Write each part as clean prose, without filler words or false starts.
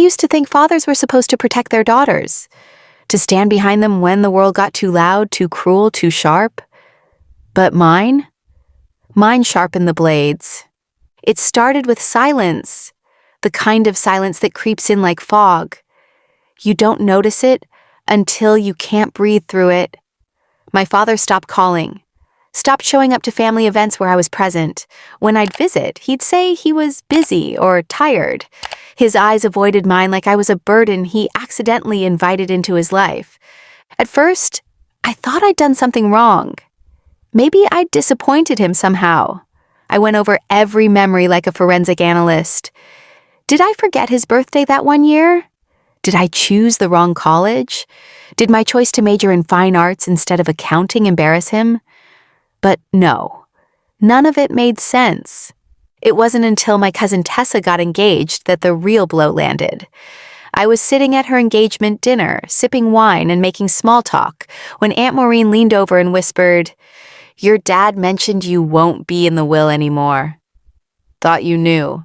used to think fathers were supposed to protect their daughters, to stand behind them when the world got too loud, too cruel, too sharp. But mine sharpened the blades. It started with silence, the kind of silence that creeps in like fog. You don't notice it until you can't breathe through it. My father stopped calling, stopped showing up to family events where I was present. When I'd visit, he'd say he was busy or tired. His eyes avoided mine like I was a burden he accidentally invited into his life. At first, I thought I'd done something wrong. Maybe I'd disappointed him somehow. I went over every memory like a forensic analyst. Did I forget his birthday that one year? Did I choose the wrong college? Did my choice to major in fine arts instead of accounting embarrass him? But no, none of it made sense. It wasn't until my cousin Tessa got engaged that the real blow landed. I was sitting at her engagement dinner, sipping wine and making small talk, when Aunt Maureen leaned over and whispered, "Your dad mentioned you won't be in the will anymore. Thought you knew."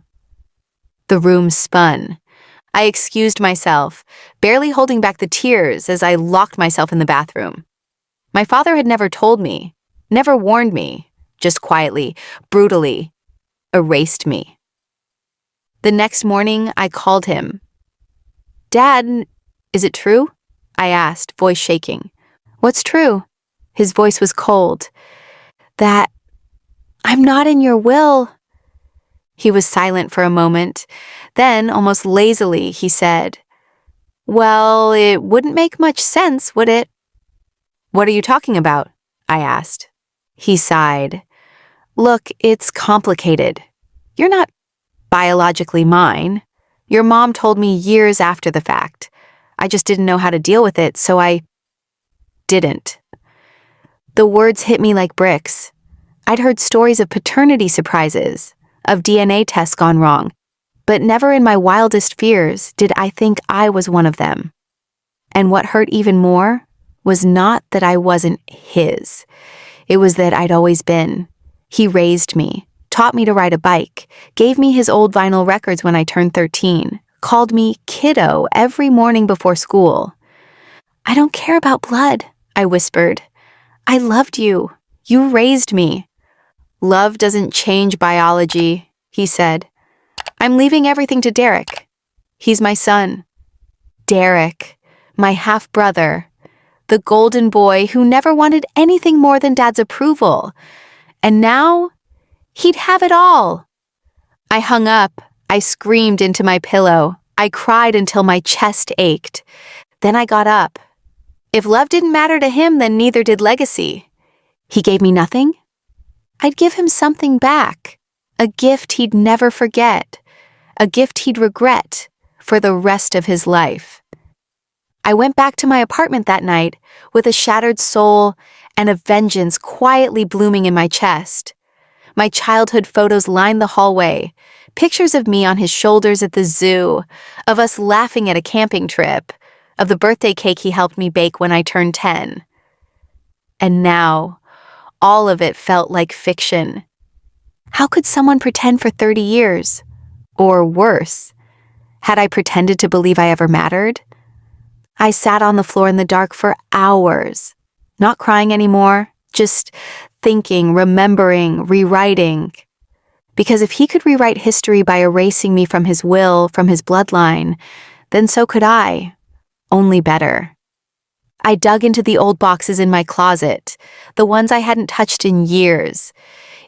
The room spun. I excused myself, barely holding back the tears as I locked myself in the bathroom. My father had never told me, never warned me, just quietly, brutally, erased me. The next morning, I called him. "Dad, is it true?" I asked, voice shaking. "What's true?" His voice was cold. "That I'm not in your will." He was silent for a moment. Then, almost lazily, he said, "Well, it wouldn't make much sense, would it?" "What are you talking about?" I asked. He sighed. "Look, it's complicated. You're not biologically mine. Your mom told me years after the fact. I just didn't know how to deal with it, so I didn't." The words hit me like bricks. I'd heard stories of paternity surprises, of DNA tests gone wrong, but never in my wildest fears did I think I was one of them. And what hurt even more was not that I wasn't his. It was that I'd always been. He raised me, taught me to ride a bike, gave me his old vinyl records when I turned 13, called me kiddo every morning before school. "I don't care about blood," I whispered. "I loved you. You raised me." "Love doesn't change biology," he said. "I'm leaving everything to Derek. He's my son." Derek, my half-brother, the golden boy who never wanted anything more than Dad's approval. And now, he'd have it all. I hung up. I screamed into my pillow. I cried until my chest ached. Then I got up. If love didn't matter to him, then neither did legacy. He gave me nothing. I'd give him something back, a gift he'd never forget, a gift he'd regret for the rest of his life. I went back to my apartment that night with a shattered soul and a vengeance quietly blooming in my chest. My childhood photos lined the hallway, pictures of me on his shoulders at the zoo, of us laughing at a camping trip, of the birthday cake he helped me bake when I turned 10. And now, all of it felt like fiction. How could someone pretend for 30 years? Or worse, had I pretended to believe I ever mattered? I sat on the floor in the dark for hours, not crying anymore, just thinking, remembering, rewriting. Because if he could rewrite history by erasing me from his will, from his bloodline, then so could I, only better. I dug into the old boxes in my closet, the ones I hadn't touched in years.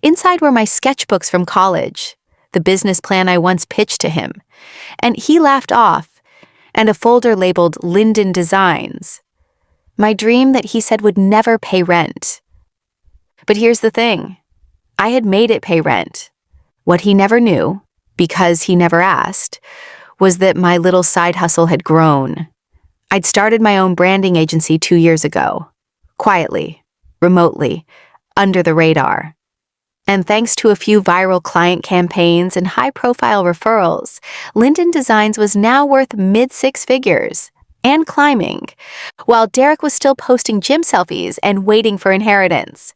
Inside were my sketchbooks from college, the business plan I once pitched to him, and he laughed off, and a folder labeled Linden Designs, my dream that he said would never pay rent. But here's the thing. I had made it pay rent. What he never knew, because he never asked, was that my little side hustle had grown. I'd started my own branding agency 2 years ago, quietly, remotely, under the radar. And thanks to a few viral client campaigns and high-profile referrals, Linden Designs was now worth mid-six figures, and climbing, while Derek was still posting gym selfies and waiting for inheritance.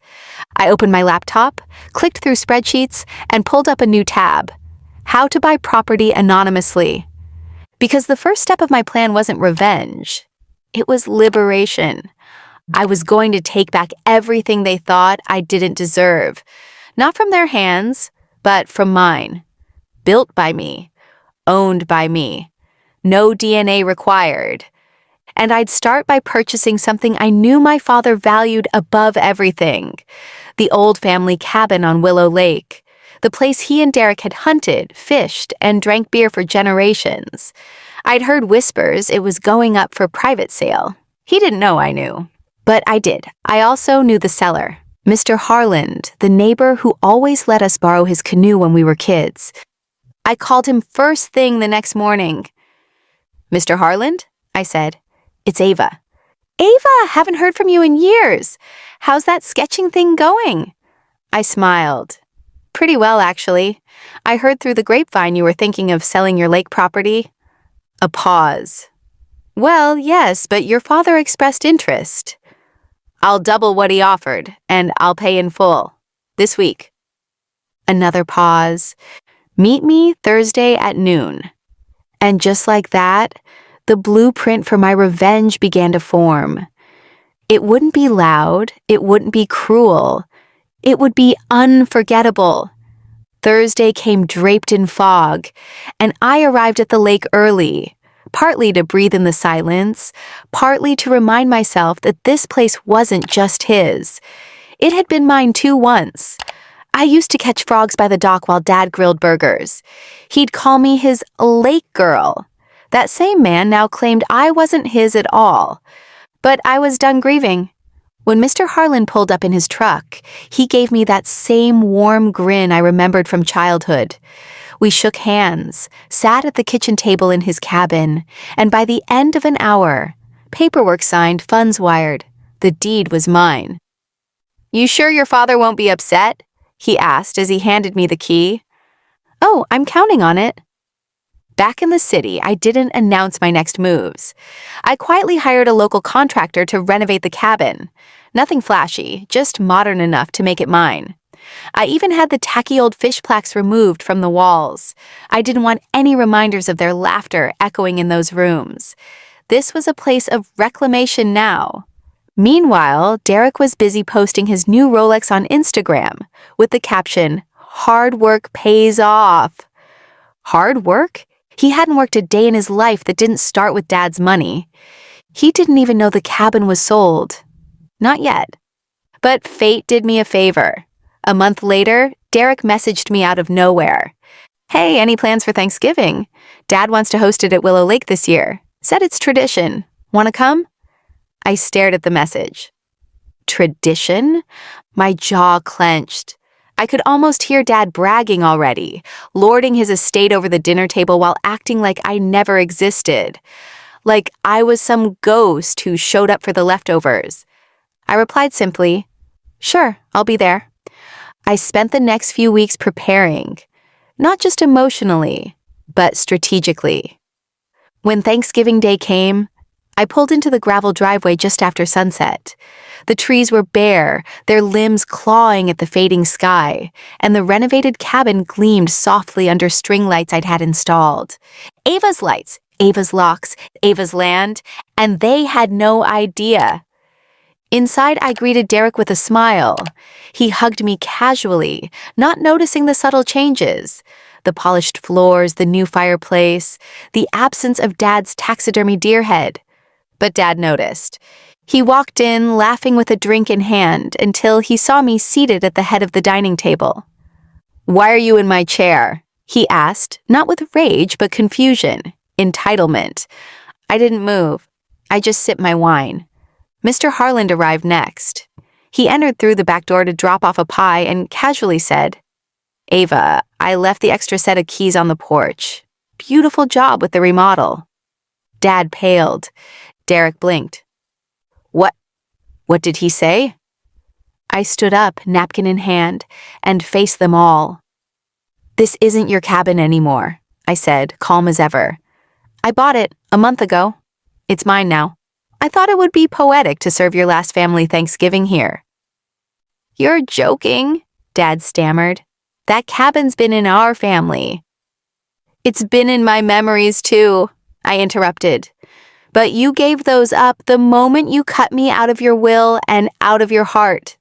I opened my laptop, clicked through spreadsheets, and pulled up a new tab, How to Buy Property Anonymously. Because the first step of my plan wasn't revenge. It was liberation. I was going to take back everything they thought I didn't deserve. Not from their hands, but from mine. Built by me. Owned by me. No DNA required. And I'd start by purchasing something I knew my father valued above everything. The old family cabin on Willow Lake. The place he and Derek had hunted, fished, and drank beer for generations. I'd heard whispers it was going up for private sale. He didn't know I knew. But I did. I also knew the seller, Mr. Harland, the neighbor who always let us borrow his canoe when we were kids. I called him first thing the next morning. "Mr. Harland?" I said. "It's Ava." "Ava, haven't heard from you in years. How's that sketching thing going?" I smiled. "Pretty well, actually. I heard through the grapevine you were thinking of selling your lake property." A pause. "Well, yes, but your father expressed interest." "I'll double what he offered, and I'll pay in full. This week." Another pause. "Meet me Thursday at noon." And just like that, the blueprint for my revenge began to form. It wouldn't be loud, it wouldn't be cruel. It would be unforgettable. Thursday came draped in fog, and I arrived at the lake early, partly to breathe in the silence, partly to remind myself that this place wasn't just his. It had been mine too once. I used to catch frogs by the dock while Dad grilled burgers. He'd call me his lake girl. That same man now claimed I wasn't his at all. But I was done grieving. When Mr. Harlan pulled up in his truck, he gave me that same warm grin I remembered from childhood. We shook hands, sat at the kitchen table in his cabin, and by the end of an hour, paperwork signed, funds wired. The deed was mine. "You sure your father won't be upset?" he asked as he handed me the key. "Oh, I'm counting on it." Back in the city, I didn't announce my next moves. I quietly hired a local contractor to renovate the cabin. Nothing flashy, just modern enough to make it mine. I even had the tacky old fish plaques removed from the walls. I didn't want any reminders of their laughter echoing in those rooms. This was a place of reclamation now. Meanwhile, Derek was busy posting his new Rolex on Instagram with the caption, "Hard work pays off." Hard work? He hadn't worked a day in his life that didn't start with Dad's money. He didn't even know the cabin was sold. Not yet. But fate did me a favor. A month later, Derek messaged me out of nowhere. "Hey, any plans for Thanksgiving? Dad wants to host it at Willow Lake this year. Said it's tradition. Want to come?" I stared at the message. Tradition? My jaw clenched. I could almost hear Dad bragging already, lording his estate over the dinner table while acting like I never existed. Like I was some ghost who showed up for the leftovers. I replied simply, "Sure, I'll be there." I spent the next few weeks preparing, not just emotionally, but strategically. When Thanksgiving Day came, I pulled into the gravel driveway just after sunset. The trees were bare, their limbs clawing at the fading sky, and the renovated cabin gleamed softly under string lights I'd had installed. Ava's lights, Ava's locks, Ava's land, and they had no idea. Inside, I greeted Derek with a smile. He hugged me casually, not noticing the subtle changes. The polished floors, the new fireplace, the absence of Dad's taxidermy deer head. But Dad noticed. He walked in, laughing with a drink in hand, until he saw me seated at the head of the dining table. "Why are you in my chair?" he asked, not with rage but confusion, entitlement. I didn't move. I just sipped my wine. Mr. Harland arrived next. He entered through the back door to drop off a pie and casually said, "Ava, I left the extra set of keys on the porch. Beautiful job with the remodel." Dad paled. Derek blinked. What did he say?" I stood up, napkin in hand, and faced them all. "This isn't your cabin anymore," I said, calm as ever. "I bought it a month ago. It's mine now. I thought it would be poetic to serve your last family Thanksgiving here." "You're joking," Dad stammered. "That cabin's been in our family." "It's been in my memories too," I interrupted. But you gave those up the moment you cut me out of your will and out of your heart.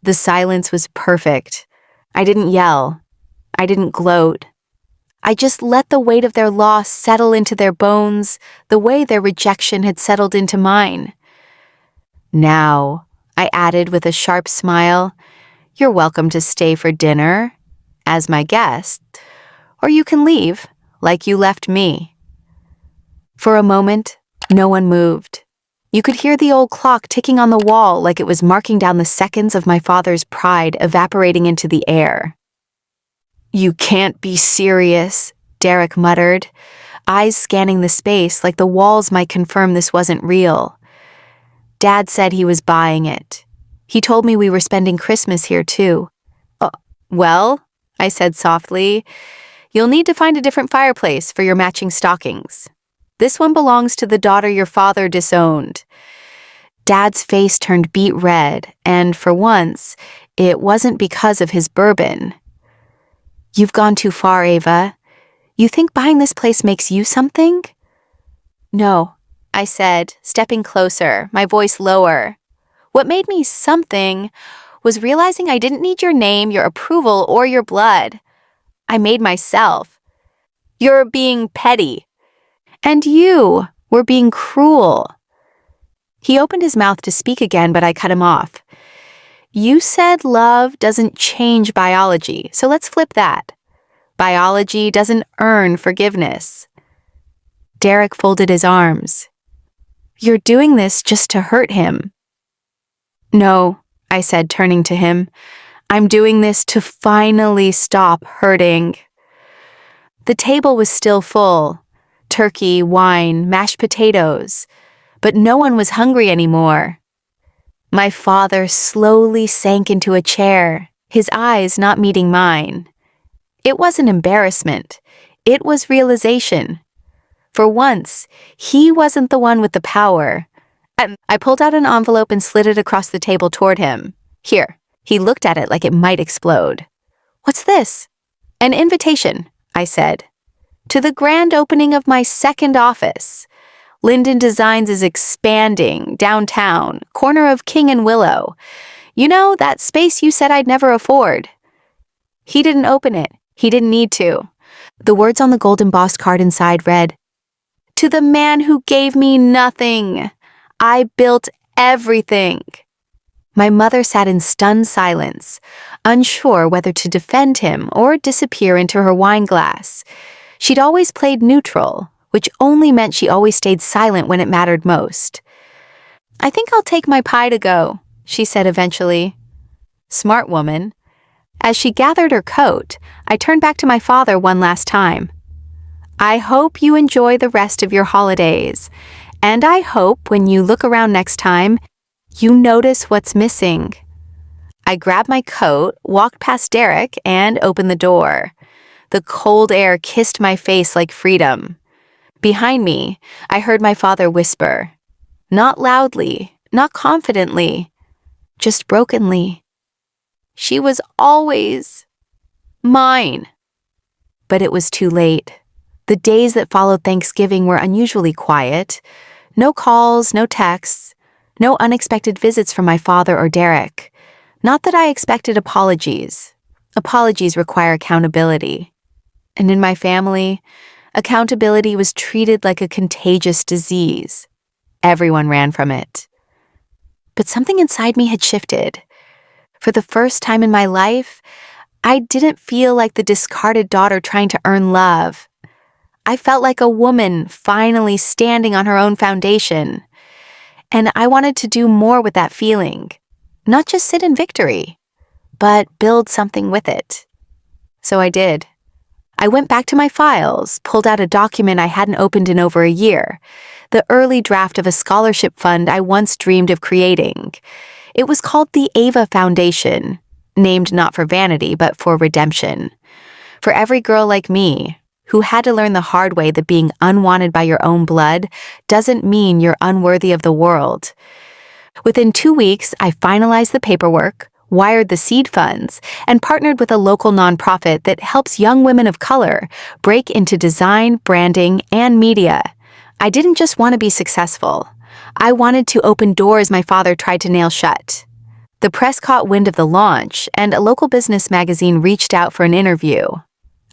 The silence was perfect. I didn't yell. I didn't gloat. I just let the weight of their loss settle into their bones the way their rejection had settled into mine. Now, I added with a sharp smile, you're welcome to stay for dinner as my guest, or you can leave like you left me. For a moment, no one moved. You could hear the old clock ticking on the wall like it was marking down the seconds of my father's pride evaporating into the air. You can't be serious, Derek muttered, eyes scanning the space like the walls might confirm this wasn't real. Dad said he was buying it. He told me we were spending Christmas here too. Well, I said softly, you'll need to find a different fireplace for your matching stockings. This one belongs to the daughter your father disowned. Dad's face turned beet red, and for once, it wasn't because of his bourbon. You've gone too far, Ava. You think buying this place makes you something? No, I said, stepping closer, my voice lower. What made me something was realizing I didn't need your name, your approval, or your blood. I made myself. You're being petty. And you were being cruel. He opened his mouth to speak again, but I cut him off. You said love doesn't change biology, so let's flip that. Biology doesn't earn forgiveness. Derek folded his arms. You're doing this just to hurt him. No, I said, turning to him. I'm doing this to finally stop hurting. The table was still full. Turkey, wine, mashed potatoes. But no one was hungry anymore. My father slowly sank into a chair, his eyes not meeting mine. It wasn't embarrassment. It was realization. For once, he wasn't the one with the power. I pulled out an envelope and slid it across the table toward him. Here. He looked at it like it might explode. What's this? An invitation, I said. To the grand opening of my second office. Linden Designs is expanding, downtown, corner of King and Willow. You know, that space you said I'd never afford. He didn't open it. He didn't need to. The words on the gold embossed card inside read, To the man who gave me nothing. I built everything. My mother sat in stunned silence, unsure whether to defend him or disappear into her wine glass. She'd always played neutral, which only meant she always stayed silent when it mattered most. I think I'll take my pie to go, she said eventually. Smart woman. As she gathered her coat, I turned back to my father one last time. I hope you enjoy the rest of your holidays, and I hope when you look around next time, you notice what's missing. I grabbed my coat, walked past Derek, and opened the door. The cold air kissed my face like freedom. Behind me, I heard my father whisper. Not loudly, not confidently, just brokenly. She was always mine. But it was too late. The days that followed Thanksgiving were unusually quiet. No calls, no texts, no unexpected visits from my father or Derek. Not that I expected apologies. Apologies require accountability. And in my family, accountability was treated like a contagious disease. Everyone ran from it. But something inside me had shifted. For the first time in my life, I didn't feel like the discarded daughter trying to earn love. I felt like a woman finally standing on her own foundation. And I wanted to do more with that feeling. Not just sit in victory, but build something with it. So I did. I went back to my files, pulled out a document I hadn't opened in over a year, the early draft of a scholarship fund I once dreamed of creating. It was called the Ava Foundation, named not for vanity, but for redemption. For every girl like me, who had to learn the hard way that being unwanted by your own blood doesn't mean you're unworthy of the world. Within 2 weeks, I finalized the paperwork, wired the seed funds, and partnered with a local nonprofit that helps young women of color break into design, branding, and media. I didn't just want to be successful. I wanted to open doors my father tried to nail shut. The press caught wind of the launch, and a local business magazine reached out for an interview.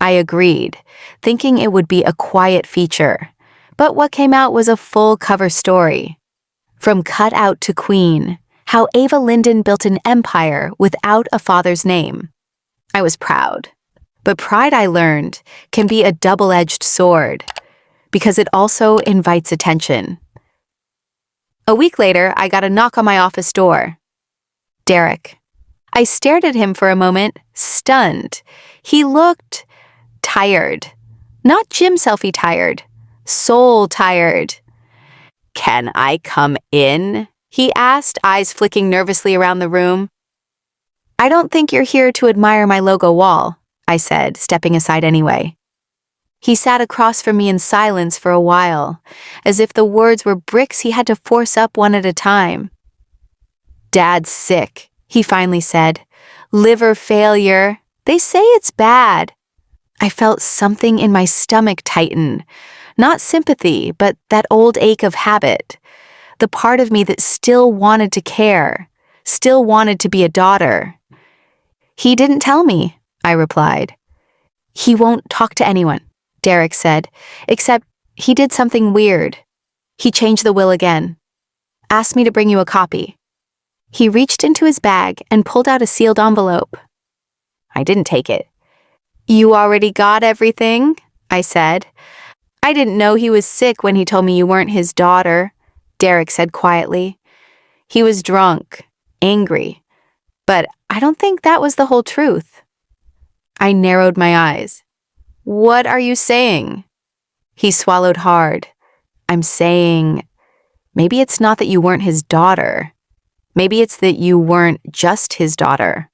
I agreed, thinking it would be a quiet feature. But what came out was a full cover story. From Cutout to Queen, how Ava Linden built an empire without a father's name. I was proud. But pride, I learned, can be a double-edged sword, because it also invites attention. A week later, I got a knock on my office door. Derek. I stared at him for a moment, stunned. He looked tired. Not gym selfie tired. Soul tired. "Can I come in?" he asked, eyes flicking nervously around the room. "I don't think you're here to admire my logo wall," I said, stepping aside anyway. He sat across from me in silence for a while, as if the words were bricks he had to force up one at a time. "Dad's sick," he finally said. "Liver failure. They say it's bad." I felt something in my stomach tighten. Not sympathy, but that old ache of habit. The part of me that still wanted to care, still wanted to be a daughter. "He didn't tell me," I replied. "He won't talk to anyone," Derek said, "except he did something weird. He changed the will again. Asked me to bring you a copy." He reached into his bag and pulled out a sealed envelope. I didn't take it. "You already got everything?" I said. "I didn't know he was sick when he told me you weren't his daughter," Derek said quietly. He was drunk, angry, but I don't think that was the whole truth. I narrowed my eyes. "What are you saying?" He swallowed hard. "I'm saying, maybe it's not that you weren't his daughter. Maybe it's that you weren't just his daughter."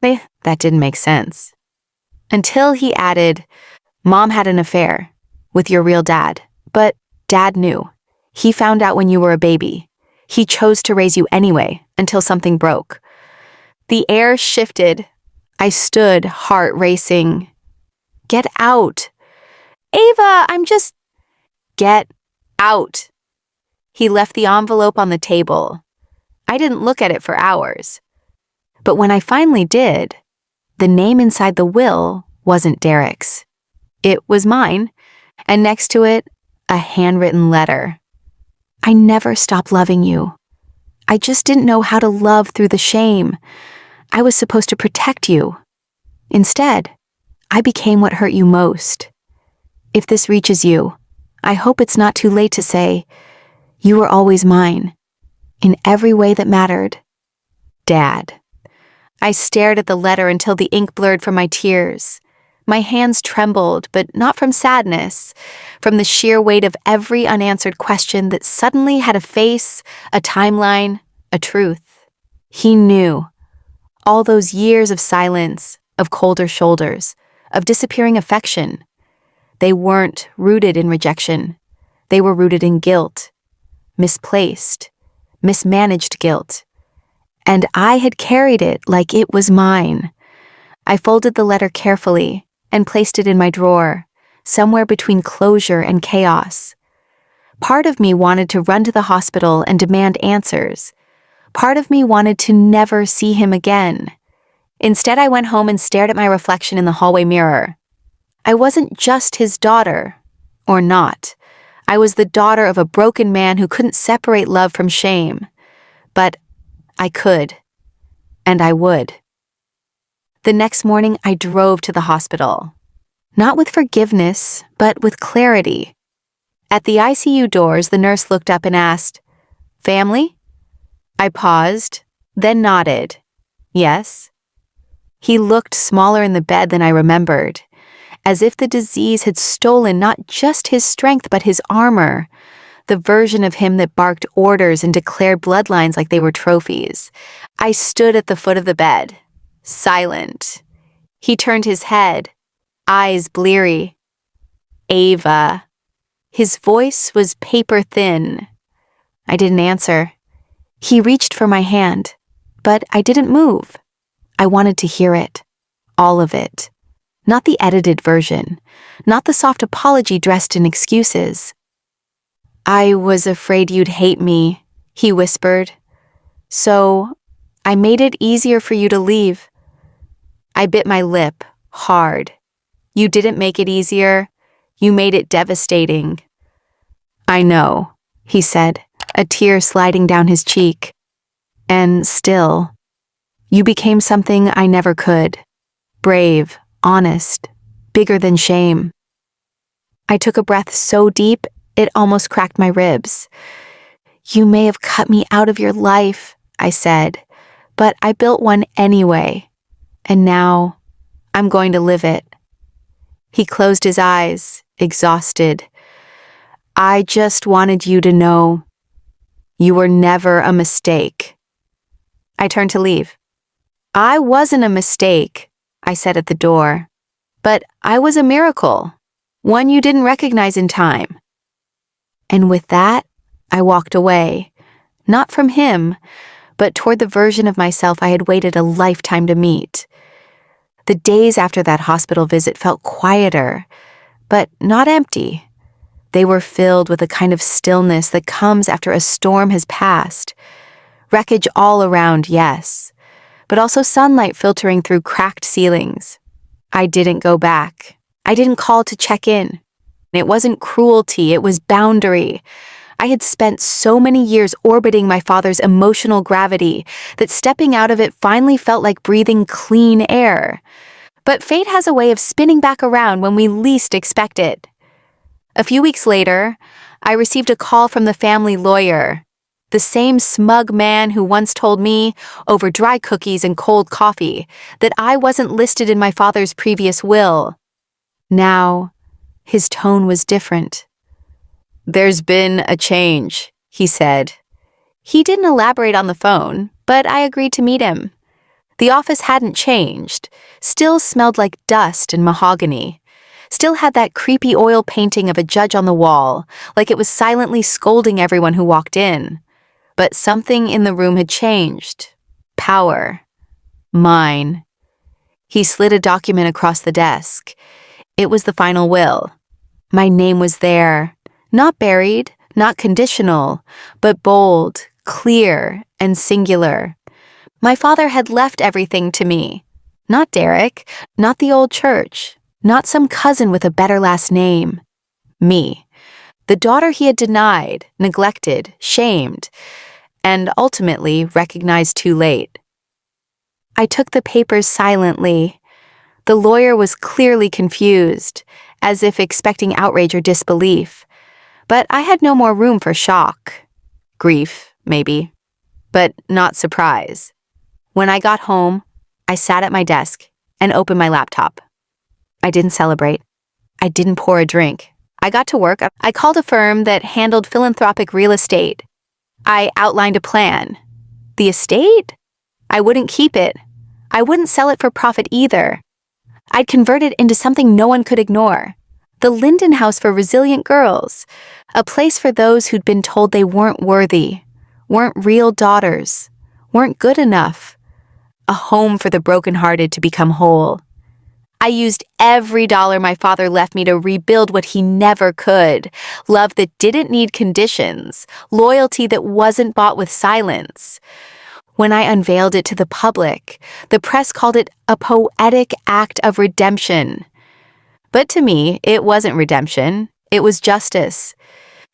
That didn't make sense. Until he added, "Mom had an affair with your real dad, but Dad knew. He found out when you were a baby. He chose to raise you anyway, until something broke." The air shifted. I stood, heart racing. "Get out." "Ava, I'm just..." "Get out." He left the envelope on the table. I didn't look at it for hours. But when I finally did, the name inside the will wasn't Derek's. It was mine, and next to it, a handwritten letter. "I never stopped loving you. I just didn't know how to love through the shame. I was supposed to protect you. Instead, I became what hurt you most. If this reaches you, I hope it's not too late to say, you were always mine, in every way that mattered. Dad." I stared at the letter until the ink blurred from my tears. My hands trembled, but not from sadness, from the sheer weight of every unanswered question that suddenly had a face, a timeline, a truth. He knew. All those years of silence, of colder shoulders, of disappearing affection. They weren't rooted in rejection. They were rooted in guilt. Misplaced, mismanaged guilt. And I had carried it like it was mine. I folded the letter carefully and placed it in my drawer, somewhere between closure and chaos. Part of me wanted to run to the hospital and demand answers. Part of me wanted to never see him again. Instead, I went home and stared at my reflection in the hallway mirror. I wasn't just his daughter, or not. I was the daughter of a broken man who couldn't separate love from shame. But I could, and I would. The next morning, I drove to the hospital. Not with forgiveness, but with clarity. At the ICU doors, the nurse looked up and asked, "Family?" I paused, then nodded. "Yes." He looked smaller in the bed than I remembered, as if the disease had stolen not just his strength but his armor, the version of him that barked orders and declared bloodlines like they were trophies. I stood at the foot of the bed, silent. He turned his head, eyes bleary. "Ava." His voice was paper thin. I didn't answer. He reached for my hand, but I didn't move. I wanted to hear it. All of it. Not the edited version. Not the soft apology dressed in excuses. "I was afraid you'd hate me," he whispered. "So, I made it easier for you to leave." I bit my lip, hard. "You didn't make it easier. You made it devastating." "I know," he said, a tear sliding down his cheek. "And still, you became something I never could. Brave, honest, bigger than shame." I took a breath so deep, it almost cracked my ribs. "You may have cut me out of your life," I said, "but I built one anyway. And now, I'm going to live it." He closed his eyes, exhausted. "I just wanted you to know. You were never a mistake." I turned to leave. "I wasn't a mistake," I said at the door. "But I was a miracle. One you didn't recognize in time." And with that, I walked away. Not from him, but toward the version of myself I had waited a lifetime to meet. The days after that hospital visit felt quieter, but not empty. They were filled with a kind of stillness that comes after a storm has passed. Wreckage all around, yes, but also sunlight filtering through cracked ceilings. I didn't go back. I didn't call to check in. It wasn't cruelty, it was boundary. I had spent so many years orbiting my father's emotional gravity that stepping out of it finally felt like breathing clean air. But fate has a way of spinning back around when we least expect it. A few weeks later, I received a call from the family lawyer, the same smug man who once told me, over dry cookies and cold coffee, that I wasn't listed in my father's previous will. Now, his tone was different. "There's been a change," he said. He didn't elaborate on the phone, but I agreed to meet him. The office hadn't changed, still smelled like dust and mahogany, still had that creepy oil painting of a judge on the wall, like it was silently scolding everyone who walked in. But something in the room had changed. Power. Mine. He slid a document across the desk. It was the final will. My name was there. Not buried, not conditional, but bold, clear, and singular. My father had left everything to me. Not Derek, not the old church, not some cousin with a better last name. Me. The daughter he had denied, neglected, shamed, and ultimately recognized too late. I took the papers silently. The lawyer was clearly confused, as if expecting outrage or disbelief. But I had no more room for shock. Grief, maybe, but not surprise. When I got home, I sat at my desk and opened my laptop. I didn't celebrate. I didn't pour a drink. I got to work. I called a firm that handled philanthropic real estate. I outlined a plan. The estate? I wouldn't keep it. I wouldn't sell it for profit either. I'd convert it into something no one could ignore. The Linden House for Resilient Girls, a place for those who'd been told they weren't worthy, weren't real daughters, weren't good enough. A home for the brokenhearted to become whole. I used every dollar my father left me to rebuild what he never could. Love that didn't need conditions. Loyalty that wasn't bought with silence. When I unveiled it to the public, the press called it a poetic act of redemption. But to me, it wasn't redemption. It was justice.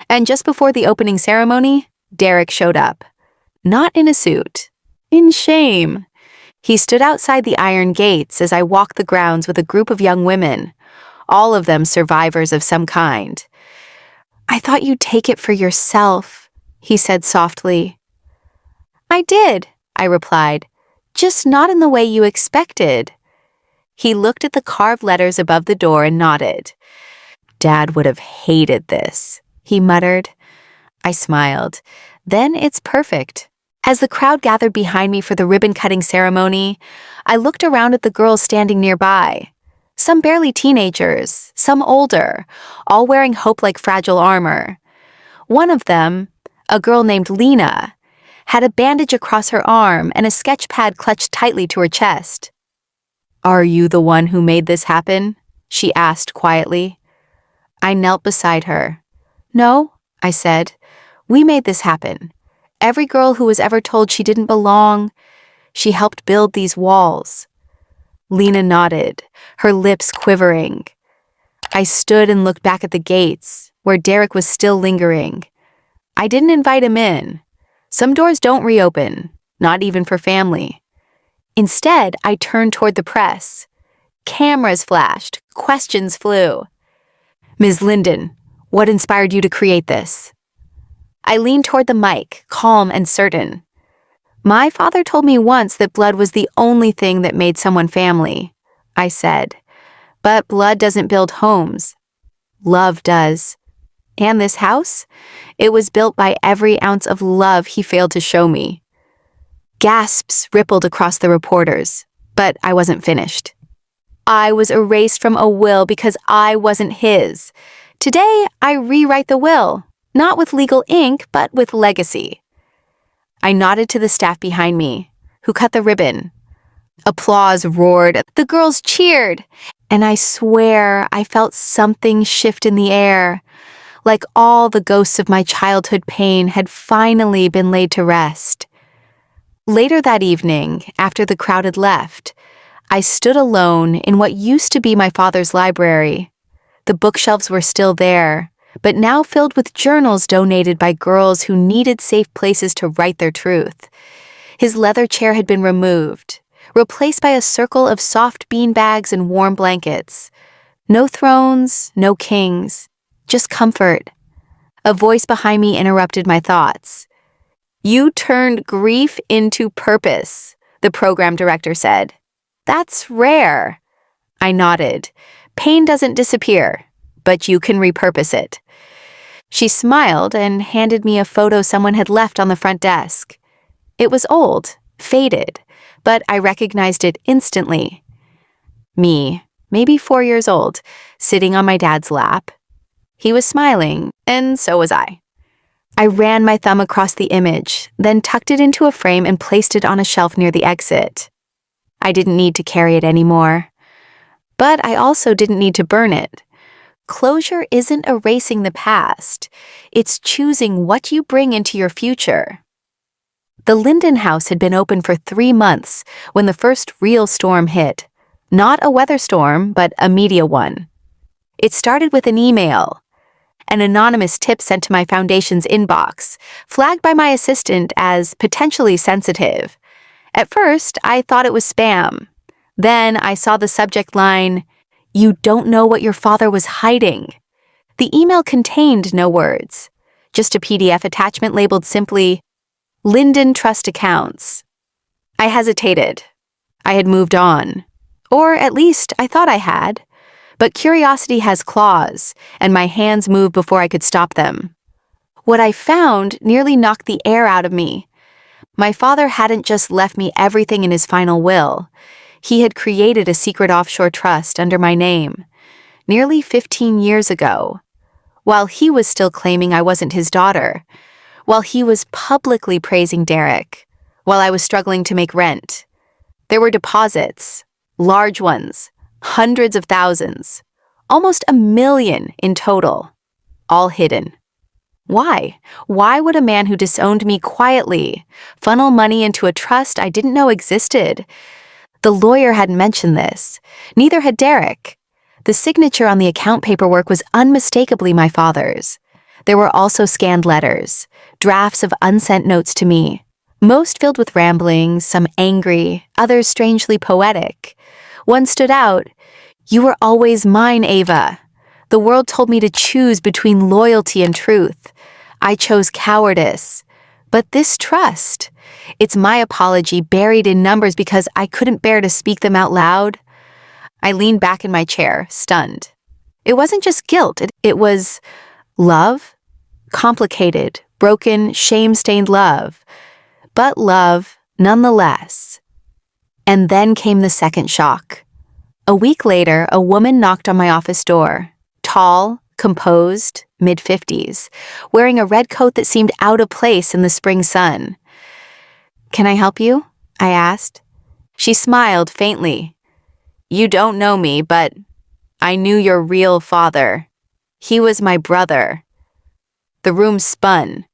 And just before the opening ceremony, Derek showed up. Not in a suit. In shame. He stood outside the iron gates as I walked the grounds with a group of young women, all of them survivors of some kind. "I thought you'd take it for yourself," he said softly. "I did," I replied, "just not in the way you expected." He looked at the carved letters above the door and nodded. "Dad would have hated this," he muttered. I smiled. "Then it's perfect." As the crowd gathered behind me for the ribbon-cutting ceremony, I looked around at the girls standing nearby. Some barely teenagers, some older, all wearing hope-like fragile armor. One of them, a girl named Lena, had a bandage across her arm and a sketch pad clutched tightly to her chest. "Are you the one who made this happen?" she asked quietly. I knelt beside her. "No," I said. "We made this happen. Every girl who was ever told she didn't belong, she helped build these walls." Lena nodded, her lips quivering. I stood and looked back at the gates, where Derek was still lingering. I didn't invite him in. Some doors don't reopen, not even for family. Instead, I turned toward the press. Cameras flashed, questions flew. "Ms. Linden, what inspired you to create this?" I leaned toward the mic, calm and certain. "My father told me once that blood was the only thing that made someone family," I said. "But blood doesn't build homes. Love does. And this house? It was built by every ounce of love he failed to show me." Gasps rippled across the reporters, but I wasn't finished. I was erased from a will because I wasn't his. Today, I rewrite the will, not with legal ink, but with legacy. I nodded to the staff behind me, who cut the ribbon. Applause roared, the girls cheered, and I swear I felt something shift in the air, like all the ghosts of my childhood pain had finally been laid to rest. Later that evening, after the crowd had left, I stood alone in what used to be my father's library. The bookshelves were still there, but now filled with journals donated by girls who needed safe places to write their truth. His leather chair had been removed, replaced by a circle of soft bean bags and warm blankets. No thrones, no kings, just comfort. A voice behind me interrupted my thoughts. "You turned grief into purpose," the program director said. "That's rare." I nodded. "Pain doesn't disappear, but you can repurpose it." She smiled and handed me a photo someone had left on the front desk. It was old, faded, but I recognized it instantly. Me, maybe 4 years old, sitting on my dad's lap. He was smiling, and so was I. I ran my thumb across the image, then tucked it into a frame and placed it on a shelf near the exit. I didn't need to carry it anymore. But I also didn't need to burn it. Closure isn't erasing the past. It's choosing what you bring into your future. The Linden house had been open for 3 months when the first real storm hit. Not a weather storm, but a media one. It started with an email. An anonymous tip sent to my foundation's inbox, flagged by my assistant as potentially sensitive. At first, I thought it was spam. Then I saw the subject line, "You don't know what your father was hiding." The email contained no words, just a PDF attachment labeled simply, "Linden Trust Accounts." I hesitated. I had moved on. Or at least I thought I had. But curiosity has claws, and my hands moved before I could stop them. What I found nearly knocked the air out of me. My father hadn't just left me everything in his final will. He had created a secret offshore trust under my name, nearly 15 years ago, while he was still claiming I wasn't his daughter, while he was publicly praising Derek, while I was struggling to make rent. There were deposits, large ones, hundreds of thousands, almost 1 million in total, all hidden. Why? Why would a man who disowned me quietly funnel money into a trust I didn't know existed? The lawyer hadn't mentioned this. Neither had Derek. The signature on the account paperwork was unmistakably my father's. There were also scanned letters, drafts of unsent notes to me, most filled with ramblings, some angry, others strangely poetic. One stood out, "You were always mine, Ava. The world told me to choose between loyalty and truth. I chose cowardice. But this trust, it's my apology buried in numbers because I couldn't bear to speak them out loud." I leaned back in my chair, stunned. It wasn't just guilt, it was love. Complicated, broken, shame-stained love. But love, nonetheless. And then came the second shock. A week later, a woman knocked on my office door. Tall, composed, mid-50s, wearing a red coat that seemed out of place in the spring sun. "Can I help you?" I asked. She smiled faintly. "You don't know me, but I knew your real father. He was my brother." The room spun.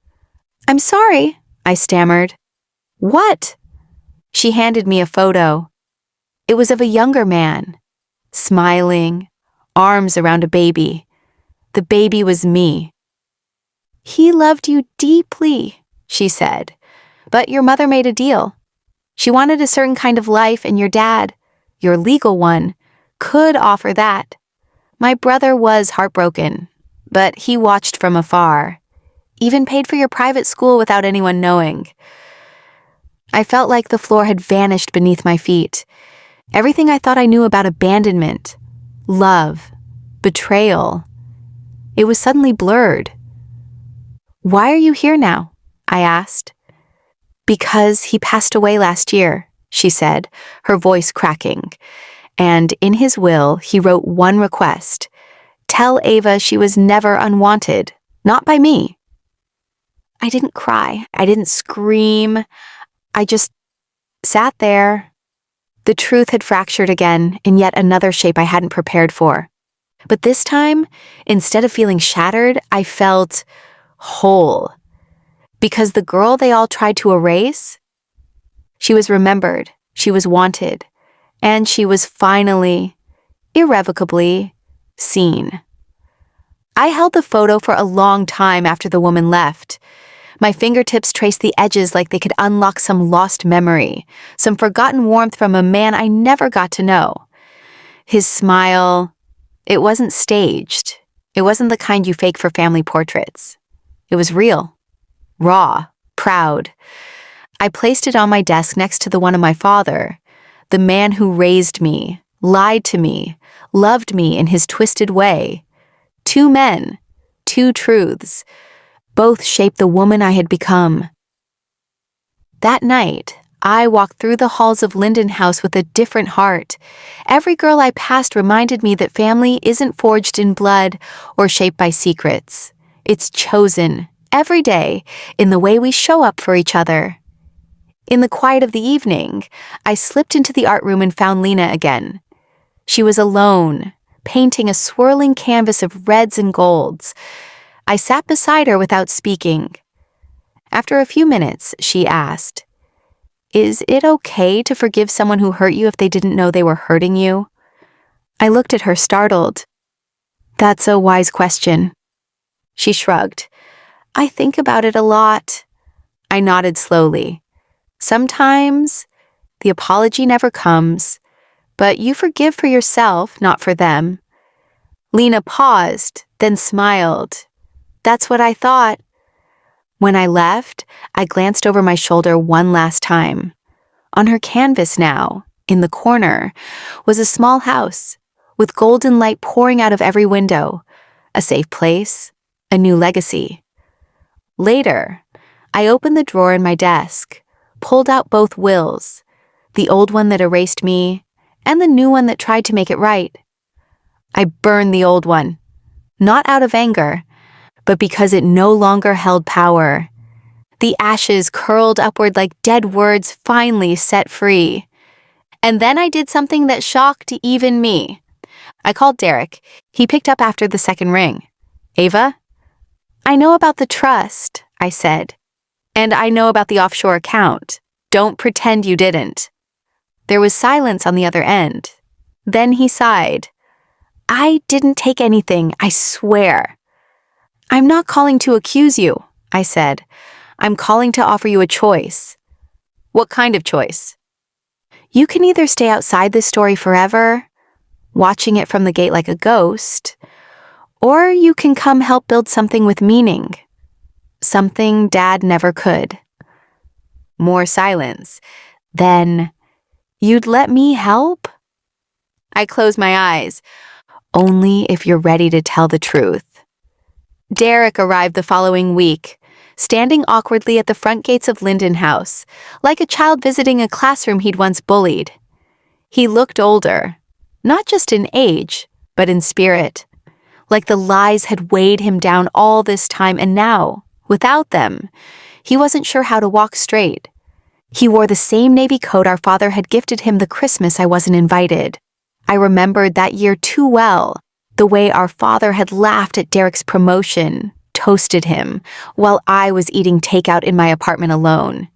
"I'm sorry," I stammered. "What?" She handed me a photo. It was of a younger man, smiling, arms around a baby. The baby was me. "He loved you deeply," she said, "but your mother made a deal. She wanted a certain kind of life, and your dad, your legal one, could offer that. My brother was heartbroken, but he watched from afar, even paid for your private school without anyone knowing." I felt like the floor had vanished beneath my feet. Everything I thought I knew about abandonment, love, betrayal, it was suddenly blurred. "Why are you here now?" I asked. "Because he passed away last year," she said, her voice cracking. "And in his will, he wrote one request. Tell Ava she was never unwanted, not by me." I didn't cry. I didn't scream. I just sat there. The truth had fractured again in yet another shape I hadn't prepared for. But this time, instead of feeling shattered, I felt whole. Because the girl they all tried to erase, she was remembered, she was wanted, and she was finally, irrevocably, seen. I held the photo for a long time after the woman left. My fingertips traced the edges like they could unlock some lost memory, some forgotten warmth from a man I never got to know. His smile, it wasn't staged. It wasn't the kind you fake for family portraits. It was real, raw, proud. I placed it on my desk next to the one of my father, the man who raised me, lied to me, loved me in his twisted way. Two men, two truths. Both shaped the woman I had become. That night, I walked through the halls of Linden House with a different heart. Every girl I passed reminded me that family isn't forged in blood or shaped by secrets. It's chosen, every day, in the way we show up for each other. In the quiet of the evening, I slipped into the art room and found Lena again. She was alone, painting a swirling canvas of reds and golds. I sat beside her without speaking. After a few minutes, she asked, "Is it okay to forgive someone who hurt you if they didn't know they were hurting you?" I looked at her, startled. "That's a wise question." She shrugged. "I think about it a lot." I nodded slowly. "Sometimes the apology never comes, but you forgive for yourself, not for them." Lena paused, then smiled. "That's what I thought." When I left, I glanced over my shoulder one last time. On her canvas now, in the corner, was a small house, with golden light pouring out of every window, a safe place, a new legacy. Later, I opened the drawer in my desk, pulled out both wills, the old one that erased me, and the new one that tried to make it right. I burned the old one, not out of anger, but because it no longer held power. The ashes curled upward like dead words finally set free. And then I did something that shocked even me. I called Derek. He picked up after the second ring. "Ava?" "I know about the trust," I said. "And I know about the offshore account. Don't pretend you didn't." There was silence on the other end. Then he sighed. "I didn't take anything, I swear." "I'm not calling to accuse you," I said. "I'm calling to offer you a choice." "What kind of choice?" "You can either stay outside this story forever, watching it from the gate like a ghost, or you can come help build something with meaning. Something Dad never could." More silence. Then, "You'd let me help?" I closed my eyes. "Only if you're ready to tell the truth." Derek arrived the following week, standing awkwardly at the front gates of Linden House, like a child visiting a classroom he'd once bullied. He looked older, not just in age, but in spirit, like the lies had weighed him down all this time, and now, without them, he wasn't sure how to walk straight. He wore the same navy coat our father had gifted him the Christmas I wasn't invited. I remembered that year too well, the way our father had laughed at Derek's promotion, toasted him, while I was eating takeout in my apartment alone.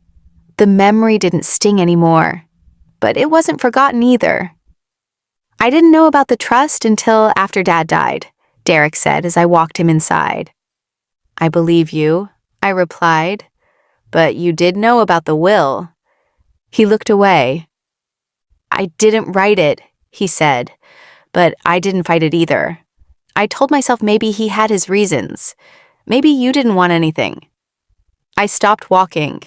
The memory didn't sting anymore, but it wasn't forgotten either. I didn't know about the trust until after Dad died, Derek said as I walked him inside. I believe you, I replied, but you did know about the will. He looked away. I didn't write it, he said, but I didn't fight it either. I told myself maybe he had his reasons. Maybe you didn't want anything. I stopped walking.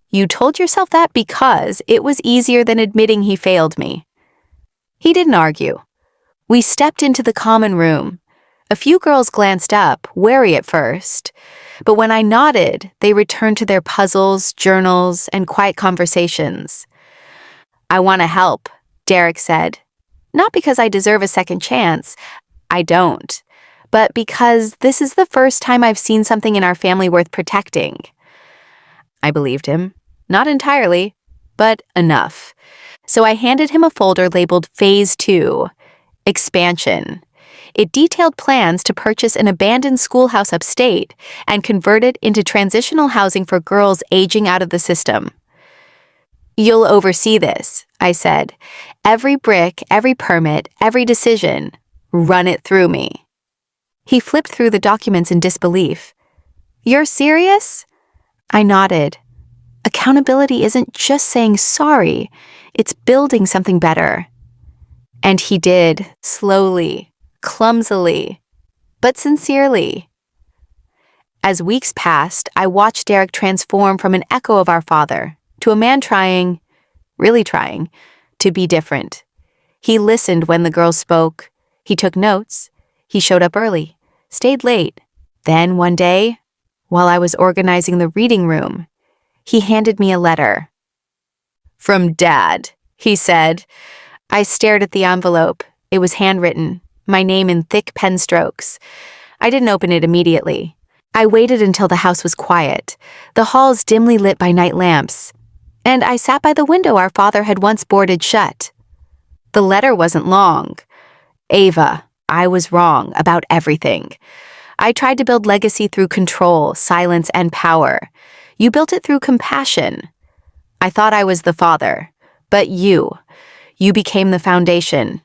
You told yourself that because it was easier than admitting he failed me. He didn't argue. We stepped into the common room. A few girls glanced up, wary at first, but when I nodded, they returned to their puzzles, journals, and quiet conversations. I want to help, Derek said. Not because I deserve a second chance. I don't. But because this is the first time I've seen something in our family worth protecting. I believed him. Not entirely, but enough. So I handed him a folder labeled Phase 2, Expansion. It detailed plans to purchase an abandoned schoolhouse upstate and convert it into transitional housing for girls aging out of the system. You'll oversee this, I said. Every brick, every permit, every decision. Run it through me. He flipped through the documents in disbelief. You're serious? I nodded. Accountability isn't just saying sorry, it's building something better. And he did, slowly, clumsily, but sincerely. As weeks passed, I watched Derek transform from an echo of our father to a man trying, really trying, to be different. He listened when the girls spoke. He took notes. He showed up early, stayed late. Then one day, while I was organizing the reading room, he handed me a letter. From Dad, he said. I stared at the envelope. It was handwritten, my name in thick pen strokes. I didn't open it immediately. I waited until the house was quiet, the halls dimly lit by night lamps, and I sat by the window our father had once boarded shut. The letter wasn't long. Ava, I was wrong about everything. I tried to build legacy through control, silence, and power. You built it through compassion. I thought I was the father, but you became the foundation.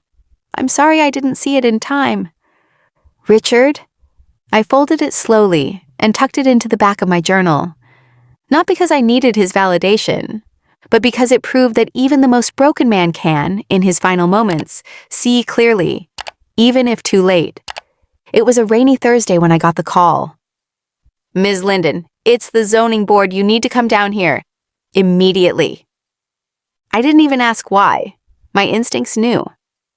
I'm sorry I didn't see it in time. Richard? I folded it slowly and tucked it into the back of my journal. Not because I needed his validation, but because it proved that even the most broken man can, in his final moments, see clearly, even if too late. It was a rainy Thursday when I got the call. Ms. Linden, it's the zoning board. You need to come down here. Immediately. I didn't even ask why. My instincts knew.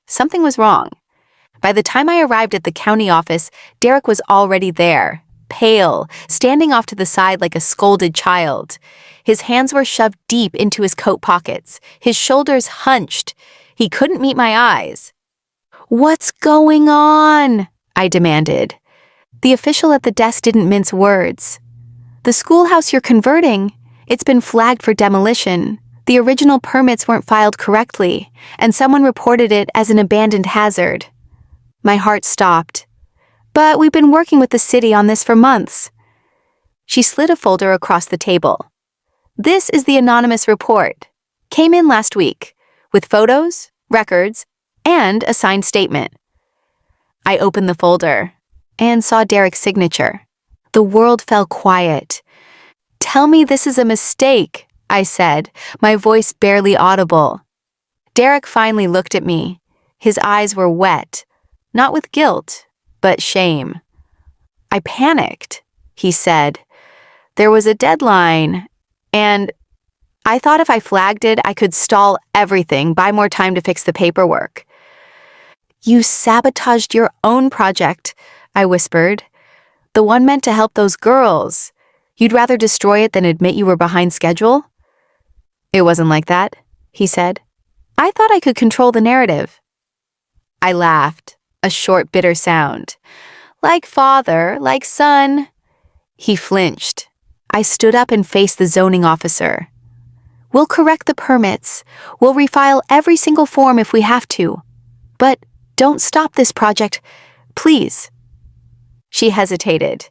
Something was wrong. By the time I arrived at the county office, Derek was already there, pale, standing off to the side like a scolded child. His hands were shoved deep into his coat pockets, his shoulders hunched. He couldn't meet my eyes. What's going on? I demanded. The official at the desk didn't mince words. The schoolhouse you're converting, it's been flagged for demolition. The original permits weren't filed correctly, and someone reported it as an abandoned hazard. My heart stopped. But we've been working with the city on this for months. She slid a folder across the table. This is the anonymous report. Came in last week, with photos, records, and a signed statement. I opened the folder and saw Derek's signature. The world fell quiet. Tell me this is a mistake, I said, my voice barely audible. Derek finally looked at me. His eyes were wet, not with guilt, but shame. I panicked, he said. There was a deadline, and I thought if I flagged it, I could stall everything, buy more time to fix the paperwork. You sabotaged your own project, I whispered. The one meant to help those girls. You'd rather destroy it than admit you were behind schedule? It wasn't like that, he said. I thought I could control the narrative. I laughed, a short, bitter sound. Like father, like son. He flinched. I stood up and faced the zoning officer. We'll correct the permits. We'll refile every single form if we have to. But don't stop this project, please." She hesitated.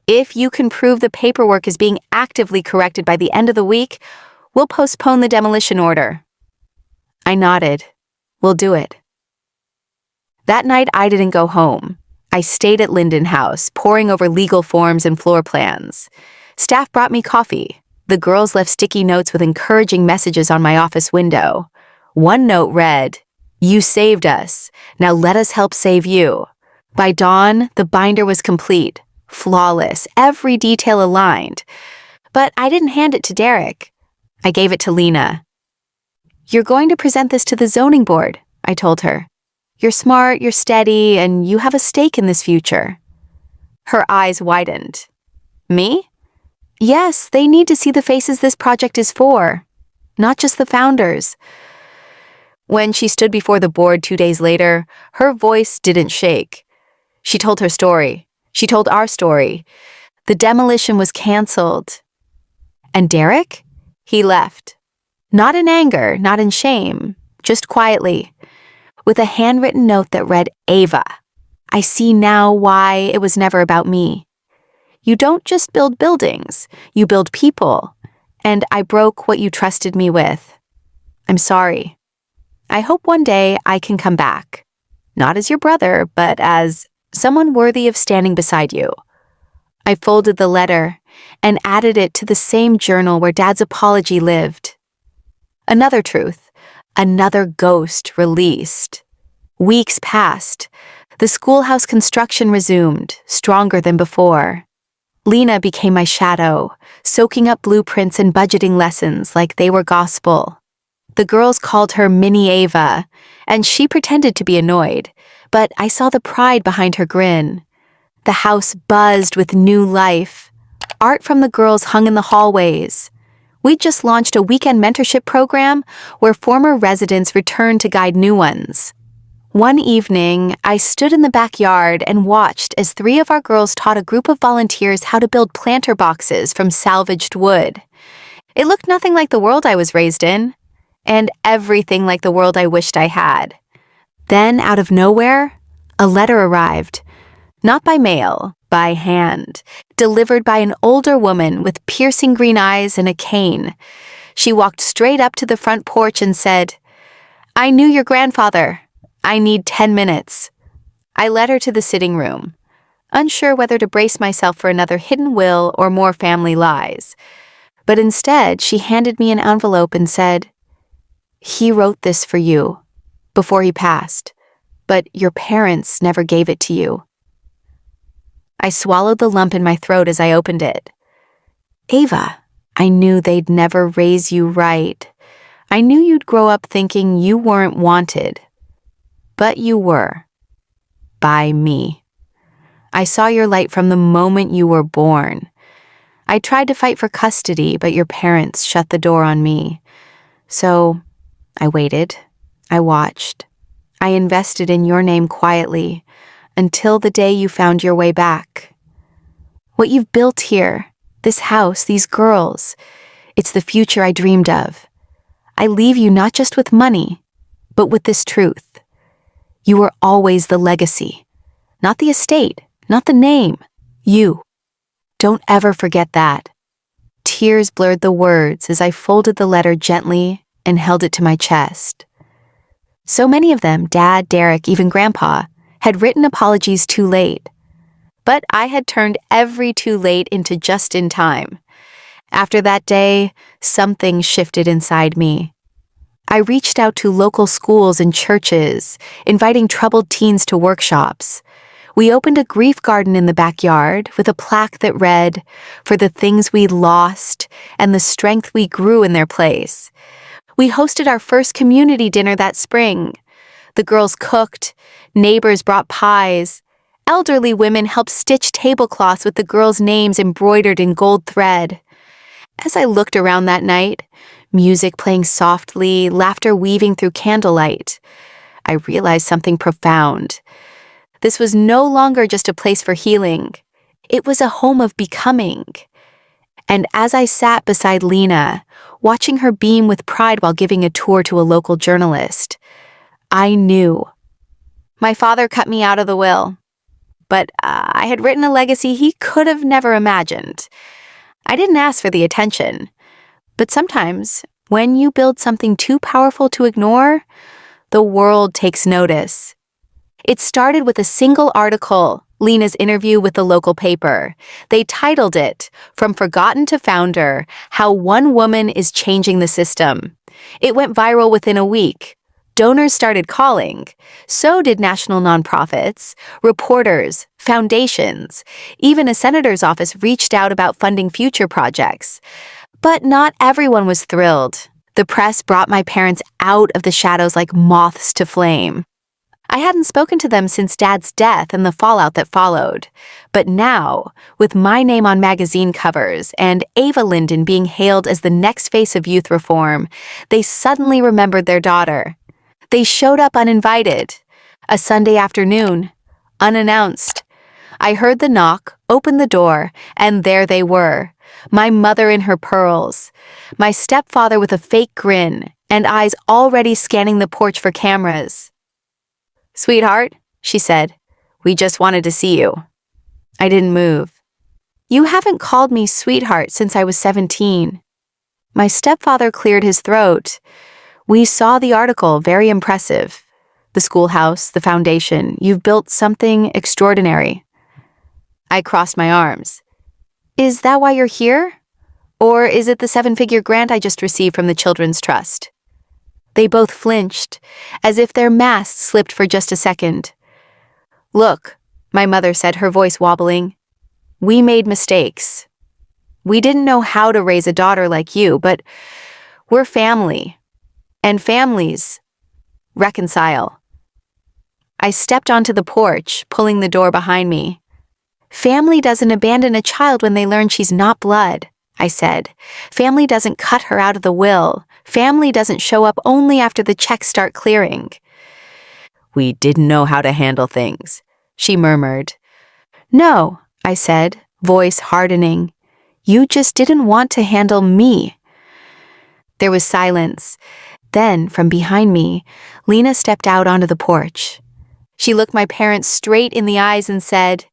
"If you can prove the paperwork is being actively corrected by the end of the week, we'll postpone the demolition order." I nodded. "We'll do it." That night, I didn't go home. I stayed at Linden House, poring over legal forms and floor plans. Staff brought me coffee. The girls left sticky notes with encouraging messages on my office window. One note read, "You saved us. Now let us help save you." By dawn, the binder was complete, flawless, every detail aligned. But I didn't hand it to Derek. I gave it to Lena. "You're going to present this to the zoning board," I told her. "You're smart, you're steady, and you have a stake in this future." Her eyes widened. "Me?" "Yes, they need to see the faces this project is for, not just the founders." When she stood before the board 2 days later, her voice didn't shake. She told her story. She told our story. The demolition was canceled. And Derek? He left. Not in anger, not in shame, just quietly, with a handwritten note that read, "Ava, I see now why it was never about me. You don't just build buildings, you build people, and I broke what you trusted me with. I'm sorry. I hope one day I can come back, not as your brother, but as someone worthy of standing beside you." I folded the letter and added it to the same journal where Dad's apology lived. Another truth, another ghost released. Weeks passed. The schoolhouse construction resumed, stronger than before. Lena became my shadow, soaking up blueprints and budgeting lessons like they were gospel. The girls called her Mini Ava, and she pretended to be annoyed, but I saw the pride behind her grin. The house buzzed with new life. Art from the girls hung in the hallways. We'd just launched a weekend mentorship program where former residents returned to guide new ones. One evening, I stood in the backyard and watched as 3 of our girls taught a group of volunteers how to build planter boxes from salvaged wood. It looked nothing like the world I was raised in, and everything like the world I wished I had. Then, out of nowhere, a letter arrived. Not by mail, by hand, delivered by an older woman with piercing green eyes and a cane. She walked straight up to the front porch and said, "I knew your grandfather. I need 10 minutes." I led her to the sitting room, unsure whether to brace myself for another hidden will or more family lies. But instead, she handed me an envelope and said, "He wrote this for you before he passed, but your parents never gave it to you." I swallowed the lump in my throat as I opened it. "Ava, I knew they'd never raise you right. I knew you'd grow up thinking you weren't wanted. But you were. By me. I saw your light from the moment you were born. I tried to fight for custody, but your parents shut the door on me. So I waited. I watched. I invested in your name quietly until the day you found your way back. What you've built here, this house, these girls, it's the future I dreamed of. I leave you not just with money, but with this truth. You were always the legacy, not the estate, not the name, you. Don't ever forget that." Tears blurred the words as I folded the letter gently and held it to my chest. So many of them, Dad, Derek, even Grandpa, had written apologies too late. But I had turned every too late into just in time. After that day, something shifted inside me. I reached out to local schools and churches, inviting troubled teens to workshops. We opened a grief garden in the backyard with a plaque that read, "For the things we lost and the strength we grew in their place." We hosted our first community dinner that spring. The girls cooked, neighbors brought pies. Elderly women helped stitch tablecloths with the girls' names embroidered in gold thread. As I looked around that night, music playing softly, laughter weaving through candlelight, I realized something profound. This was no longer just a place for healing. It was a home of becoming. And as I sat beside Lena, watching her beam with pride while giving a tour to a local journalist. I knew. My father cut me out of the will, but I had written a legacy he could have never imagined. I didn't ask for the attention, but sometimes, when you build something too powerful to ignore, the world takes notice. It started with a single article, Lena's interview with the local paper. They titled it, "From Forgotten to Founder, How One Woman is Changing the System." It went viral within a week. Donors started calling. So did national nonprofits, reporters, foundations. Even a senator's office reached out about funding future projects. But not everyone was thrilled. The press brought my parents out of the shadows like moths to flame. I hadn't spoken to them since Dad's death and the fallout that followed. But now, with my name on magazine covers and Ava Linden being hailed as the next face of youth reform, they suddenly remembered their daughter. They showed up uninvited. A Sunday afternoon, unannounced. I heard the knock, opened the door, and there they were. My mother in her pearls. My stepfather with a fake grin and eyes already scanning the porch for cameras. "Sweetheart," she said, "we just wanted to see you." I didn't move. "You haven't called me sweetheart since I was 17. My stepfather cleared his throat. "We saw the article, very impressive. The schoolhouse, the foundation, you've built something extraordinary." I crossed my arms. "Is that why you're here? Or is it the 7-figure grant I just received from the Children's Trust?" They both flinched, as if their masks slipped for just a second. "Look," my mother said, her voice wobbling, "we made mistakes. We didn't know how to raise a daughter like you, but we're family. And families reconcile." I stepped onto the porch, pulling the door behind me. "Family doesn't abandon a child when they learn she's not blood," I said. "Family doesn't cut her out of the will. Family doesn't show up only after the checks start clearing." "We didn't know how to handle things," she murmured. "No," I said, voice hardening. "You just didn't want to handle me." There was silence. Then, from behind me, Lena stepped out onto the porch. She looked my parents straight in the eyes and said,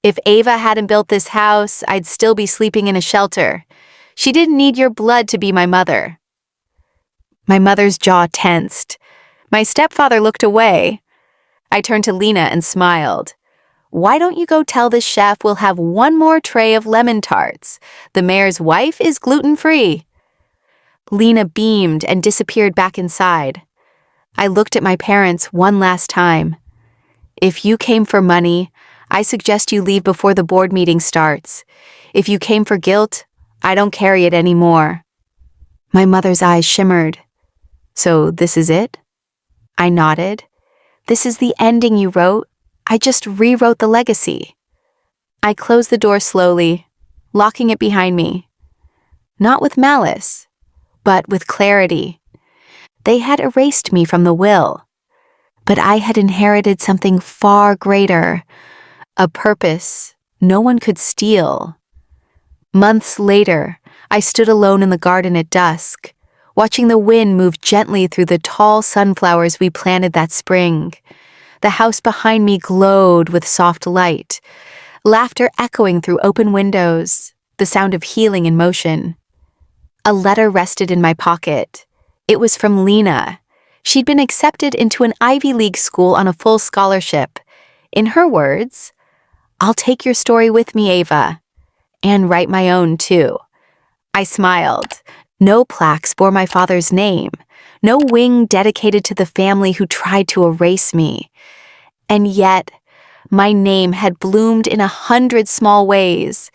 "If Ava hadn't built this house, I'd still be sleeping in a shelter. She didn't need your blood to be my mother." My mother's jaw tensed. My stepfather looked away. I turned to Lena and smiled. "Why don't you go tell the chef we'll have one more tray of lemon tarts? The mayor's wife is gluten-free." Lena beamed and disappeared back inside. I looked at my parents one last time. "If you came for money, I suggest you leave before the board meeting starts. If you came for guilt, I don't carry it anymore." My mother's eyes shimmered. "So this is it?" I nodded. "This is the ending you wrote. I just rewrote the legacy." I closed the door slowly, locking it behind me. Not with malice, but with clarity. They had erased me from the will, but I had inherited something far greater, a purpose no one could steal. Months later, I stood alone in the garden at dusk, watching the wind move gently through the tall sunflowers we planted that spring. The house behind me glowed with soft light, laughter echoing through open windows, the sound of healing in motion. A letter rested in my pocket. It was from Lena. She'd been accepted into an Ivy League school on a full scholarship. In her words, "I'll take your story with me, Ava, and write my own too." I smiled. No plaques bore my father's name, no wing dedicated to the family who tried to erase me. And yet, my name had bloomed in 100 small ways,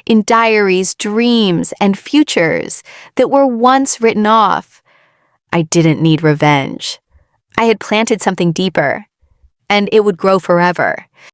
in diaries, dreams, and futures that were once written off. I didn't need revenge. I had planted something deeper, and it would grow forever.